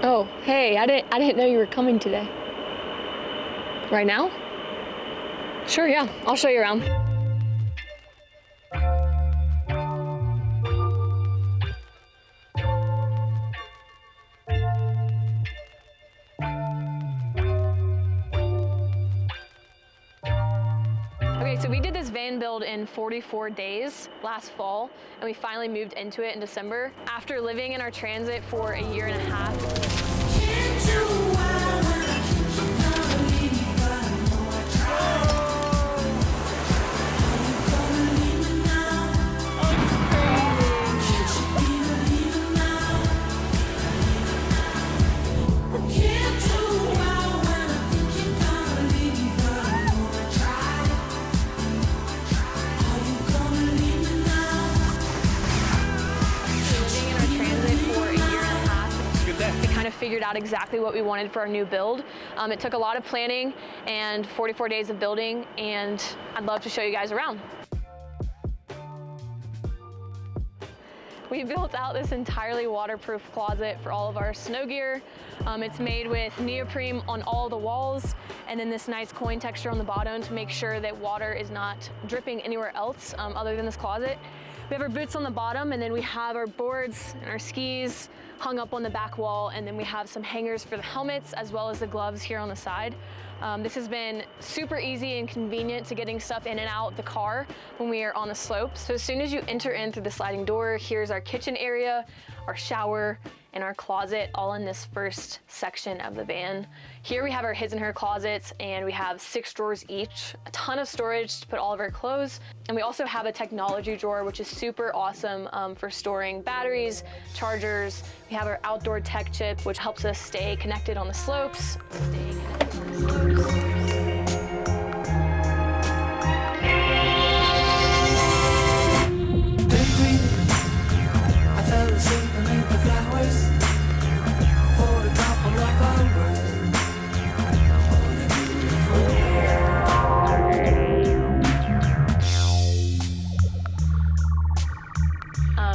Oh, hey, I didn't know you were coming today. Right now? Sure, yeah, I'll show you around. Okay, so we did this van build in 44 days last fall, and we finally moved into it in December after living in our transit for a year and a half. Figured out exactly what we wanted for our new build. It took a lot of planning and 44 days of building, and I'd love to show you guys around. We built out this entirely waterproof closet for all of our snow gear. It's made with neoprene on all the walls, and then this nice coin texture on the bottom to make sure that water is not dripping anywhere else other than this closet. We have our boots on the bottom, and then we have our boards and our skis hung up on the back wall, and then we have some hangers for the helmets as well as the gloves here on the side. This has been super easy and convenient to getting stuff in and out the car when we are on the slopes. So as soon as you enter in through the sliding door, here's our kitchen area, our shower, and our closet all in this first section of the van. Here we have our his and her closets, and we have 6 drawers each, a ton of storage to put all of our clothes. And we also have a technology drawer, which is super awesome for storing batteries, chargers. We have our outdoor tech chip, which helps us stay connected on the slopes.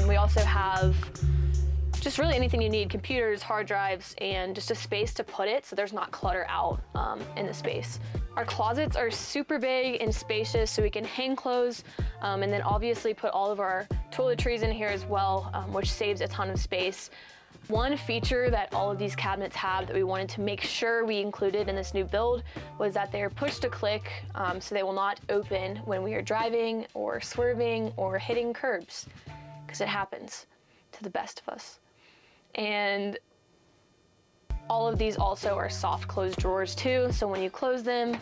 We also have just really anything you need, computers, hard drives, and just a space to put it so there's not clutter out in the space. Our closets are super big and spacious, so we can hang clothes and then obviously put all of our toiletries in here as well, which saves a ton of space. One feature that all of these cabinets have that we wanted to make sure we included in this new build was that they're push to click, so they will not open when we are driving or swerving or hitting curbs, because it happens to the best of us. And all of these also are soft close drawers too, so when you close them,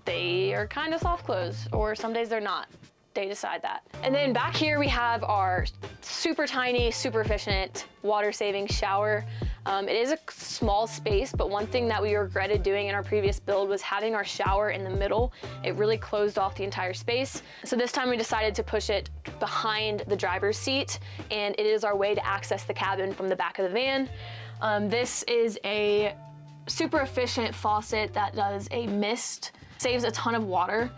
they are kind of soft close, or some days they're not. They decide that. And then back here we have our super tiny, super efficient water saving shower. It is a small space, but one thing that we regretted doing in our previous build was having our shower in the middle. It really closed off the entire space. So this time we decided to push it behind the driver's seat, and it is our way to access the cabin from the back of the van. This is a super efficient faucet that does a mist, saves a ton of water,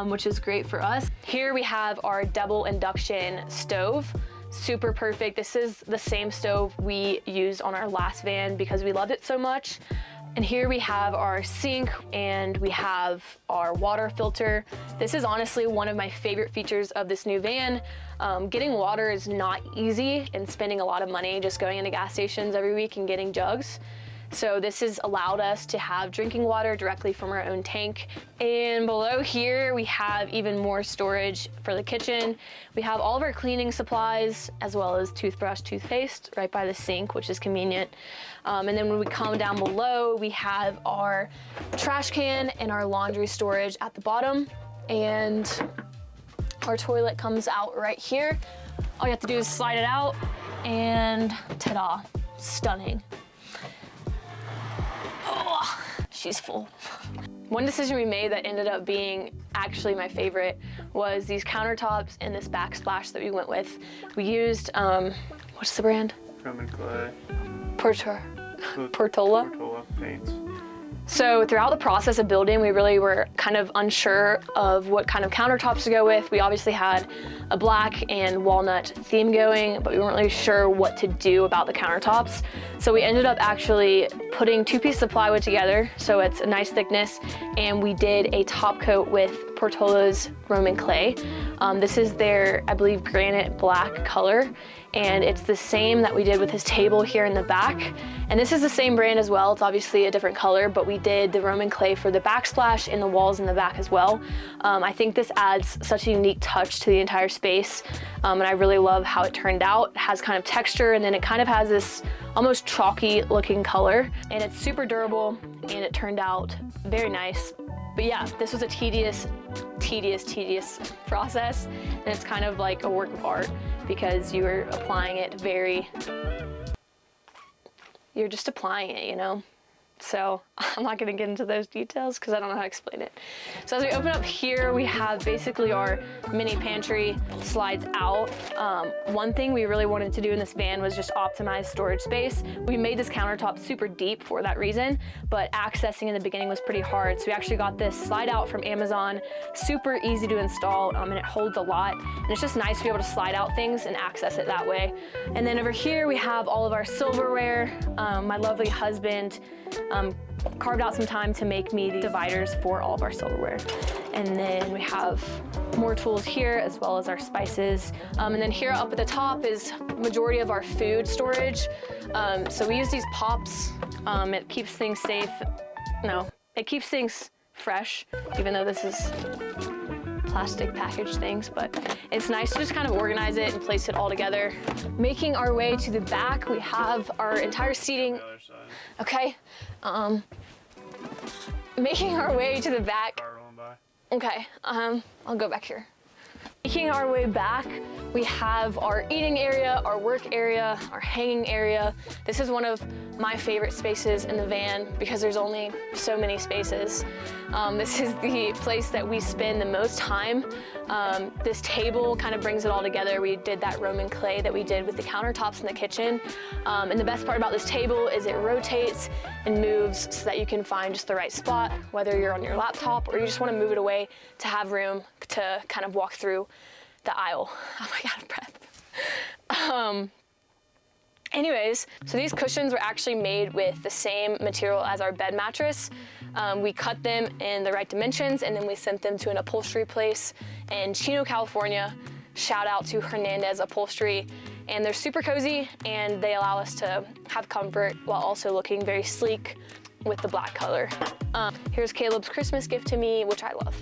which is great for us. Here we have our double induction stove. Super perfect. This is the same stove we used on our last van because we loved it so much. And here we have our sink, and we have our water filter. This is honestly one of my favorite features of this new van. Getting water is not easy, and spending a lot of money just going into gas stations every week and getting jugs. So this has allowed us to have drinking water directly from our own tank. And below here, we have even more storage for the kitchen. We have all of our cleaning supplies, as well as toothbrush, toothpaste, right by the sink, which is convenient. And then when we come down below, we have our trash can and our laundry storage at the bottom. And our toilet comes out right here. All you have to do is slide it out, and ta-da, stunning. Oh, she's full. One decision we made that ended up being actually my favorite was these countertops and this backsplash that we went with. We used, what's the brand? Clay. Portola. Portola paints. So throughout the process of building, we really were kind of unsure of what kind of countertops to go with. We obviously had a black and walnut theme going, but we weren't really sure what to do about the countertops. So we ended up actually putting 2 pieces of plywood together, so it's a nice thickness, and we did a top coat with Portola's Roman clay. This is their, I believe, granite black color, and it's the same that we did with his table here in the back. And this is the same brand as well. It's obviously a different color, but we did the Roman clay for the backsplash and the walls in the back as well. I think this adds such a unique touch to the entire space, and I really love how it turned out. It has kind of texture, and then it kind of has this almost chalky looking color, and it's super durable, and it turned out very nice. But yeah, this was a tedious process, and it's kind of like a work of art because you're applying it you're just applying it, you know? So I'm not gonna get into those details because I don't know how to explain it. So as we open up here, we have basically our mini pantry slides out. One thing we really wanted to do in this van was just optimize storage space. We made this countertop super deep for that reason, but accessing in the beginning was pretty hard. So we actually got this slide out from Amazon, super easy to install, and it holds a lot. And it's just nice to be able to slide out things and access it that way. And then over here, we have all of our silverware. My lovely husband carved out some time to make me the dividers for all of our silverware. And then we have more tools here as well as our spices. And then here up at the top is majority of our food storage. So we use these pops. It keeps things safe. No, it keeps things fresh, even though this is plastic package things, but it's nice to just kind of organize it and place it all together. Making our way to the back, we have our entire seating. Okay. Making our way to the back. Okay, I'll go back here. Making our way back, we have our eating area, our work area, our hanging area. This is one of my favorite spaces in the van because there's only so many spaces. This is the place that we spend the most time. This table kind of brings it all together. We did that Roman clay that we did with the countertops in the kitchen. And the best part about this table is it rotates and moves so that you can find just the right spot, whether you're on your laptop or you just want to move it away to have room to kind of walk through the aisle. Oh my God, I'm breath. Anyways, so these cushions were actually made with the same material as our bed mattress. We cut them in the right dimensions and then we sent them to an upholstery place in Chino, California. Shout out to Hernandez Upholstery. And they're super cozy and they allow us to have comfort while also looking very sleek with the black color. Here's Caleb's Christmas gift to me, which I love.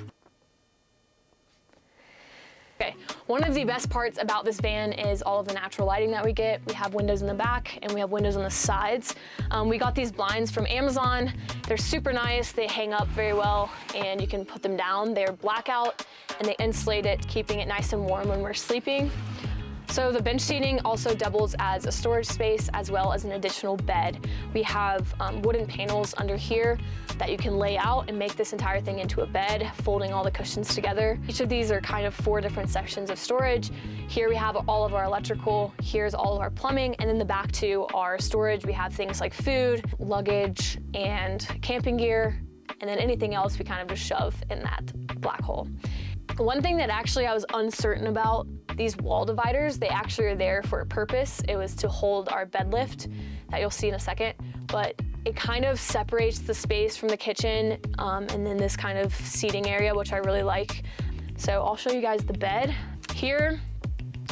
Okay, one of the best parts about this van is all of the natural lighting that we get. We have windows in the back and we have windows on the sides. We got these blinds from Amazon. They're super nice. They hang up very well and you can put them down. They're blackout and they insulate it, keeping it nice and warm when we're sleeping. So the bench seating also doubles as a storage space as well as an additional bed. We have wooden panels under here that you can lay out and make this entire thing into a bed, folding all the cushions together. Each of these are kind of 4 different sections of storage. Here we have all of our electrical, here's all of our plumbing, and in the back to our storage we have things like food, luggage, and camping gear, and then anything else we kind of just shove in that black hole. One thing that actually I was uncertain about, these wall dividers, they actually are there for a purpose. It was to hold our bed lift that you'll see in a second, but it kind of separates the space from the kitchen and then this kind of seating area, which I really like. So I'll show you guys the bed. Here,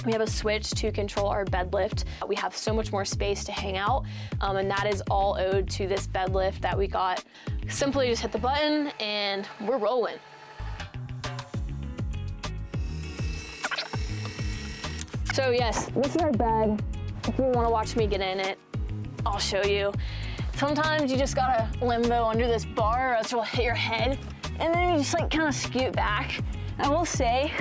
we have a switch to control our bed lift. We have so much more space to hang out, and that is all owed to this bed lift that we got. Simply just hit the button and we're rolling. So yes, this is our bed. If you want to watch me get in it, I'll show you. Sometimes you just gotta limbo under this bar or else you'll hit your head, and then you just like kind of scoot back. I will say,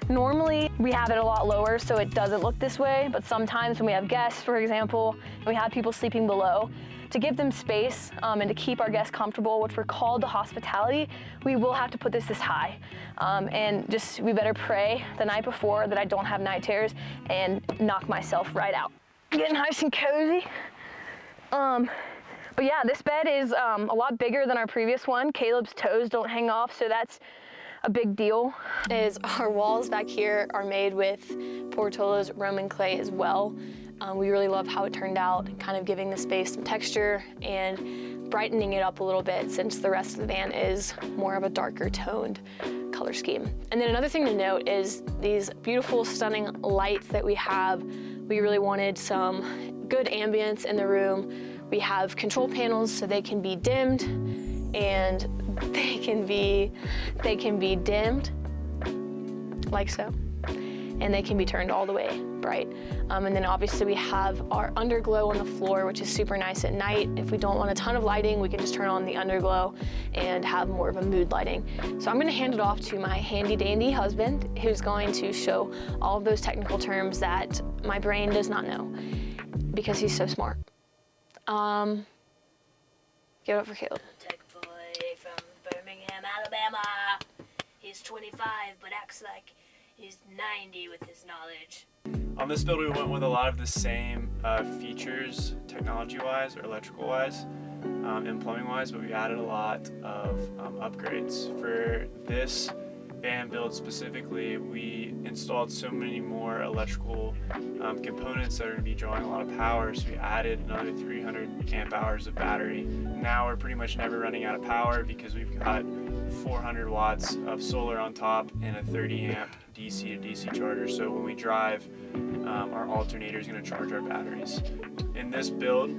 normally we have it a lot lower so it doesn't look this way, but sometimes when we have guests, for example, and we have people sleeping below, to give them space and to keep our guests comfortable, which we're called to hospitality, we will have to put this high. And just, we better pray the night before that I don't have night terrors and knock myself right out. Getting nice and cozy. But yeah, this bed is a lot bigger than our previous one. Caleb's toes don't hang off, so that's a big deal. Our walls back here are made with Portola's Roman clay as well. We really love how it turned out, kind of giving the space some texture and brightening it up a little bit, since the rest of the van is more of a darker toned color scheme. And then another thing to note is these beautiful, stunning lights that we have. We really wanted some good ambience in the room. We have control panels so they can be dimmed, and they can be dimmed like so, and they can be turned all the way bright. And then obviously we have our underglow on the floor, which is super nice at night. If we don't want a ton of lighting, we can just turn on the underglow and have more of a mood lighting. So I'm gonna hand it off to my handy dandy husband, who's going to show all of those technical terms that my brain does not know, because he's so smart. Give it up for Caleb. Tech boy from Birmingham, Alabama. He's 25, but acts like he's 90 with his knowledge. On this build, we went with a lot of the same features, technology-wise or electrical-wise and plumbing-wise, but we added a lot of upgrades. For this van build specifically, we installed so many more electrical components that are going to be drawing a lot of power, so we added another 300 amp hours of battery. Now we're pretty much never running out of power because we've got 400 watts of solar on top and a 30 amp DC to DC charger, so when we drive, our alternator is going to charge our batteries. In this build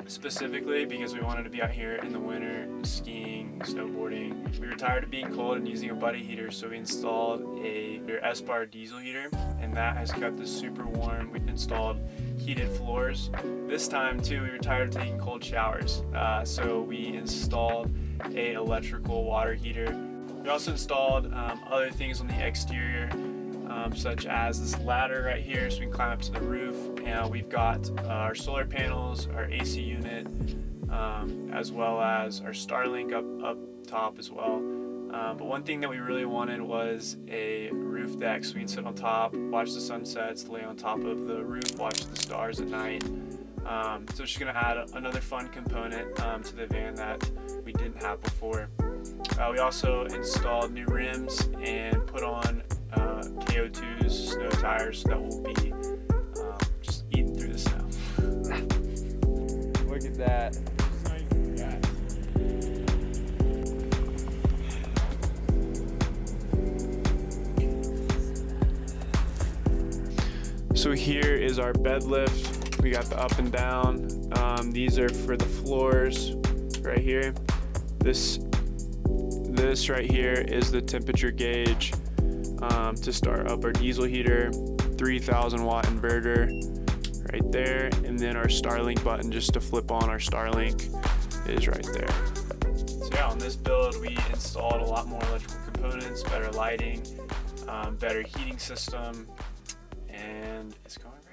specifically, because we wanted to be out here in the winter skiing, snowboarding, we were tired of being cold and using a buddy heater, so we installed a ESPAR Diesel Heater, and that has kept us super warm. We've installed heated floors. This time too, we were tired of taking cold showers, so we installed a electrical water heater. We also installed other things on the exterior, such as this ladder right here, so we can climb up to the roof. And we've got our solar panels, our AC unit, as well as our Starlink up top as well. But one thing that we really wanted was a roof deck, so we can sit on top, watch the sunsets, lay on top of the roof, watch the stars at night. So it's just gonna add another fun component to the van that we didn't have before. We also installed new rims and put on KO2's Snow Tires that will be just eating through the snow. Look at that. So here is our bed lift. We got the up and down. These are for the floors right here. This right here is the temperature gauge to start up our diesel heater, 3,000 watt inverter right there, and then our Starlink button just to flip on our Starlink is right there. So yeah, on this build we installed a lot more electrical components, better lighting, better heating system, and it's going great.